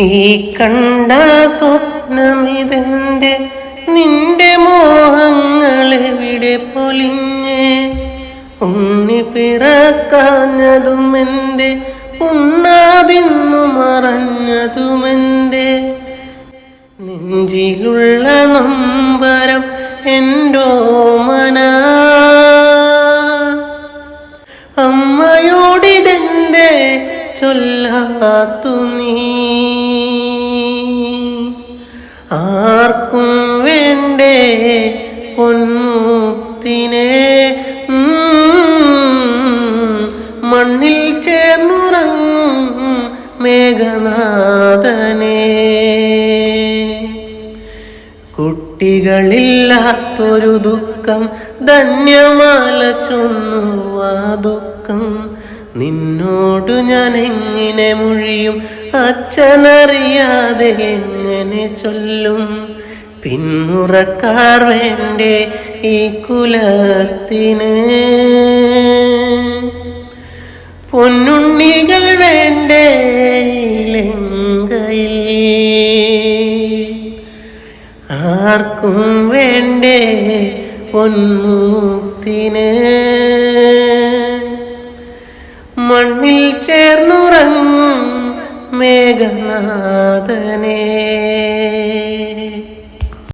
ഈ കണ്ട സ്വപ്നമിതെന്റെ നിന്റെ മോഹങ്ങളെവിടെ പൊലിഞ്ഞേ ഉണ്ണി പിറക്കാഞ്ഞതുമെന്റെ ഉണ്ണാതിന്നു മറഞ്ഞതുമെന്റെ നെഞ്ചിലുള്ള നൊമ്പരം എൻ്റോമന അമ്മയോടിതെന്റെ ചൊല്ലാത്തു നീ ആർക്കും വേണ്ടേ പൊന്നൂത്തിനെ മണ്ണിൽ ചേർന്നുറങ്ങും മേഘനാഥനെ കുട്ടികളില്ലാത്തൊരു ദുഃഖം ധന്യമാല ചൊന്നു ആ ദുഃഖം നിന്നോടു ഞാൻ എങ്ങനെ മൊഴിയും അച്ഛനറിയാതെ എങ്ങനെ ചൊല്ലും പിന്മുറക്കാർ വേണ്ടേ ഈ കുലത്തിന് പൊന്നുണ്ണികൾ വേണ്ടേ ലങ്കയിൽ ആർക്കും വേണ്ടേ പൊന്നൂത്തിനെ മണ്ണിൽ ചേർന്നുറങ്ങും മേഘനാഥനെ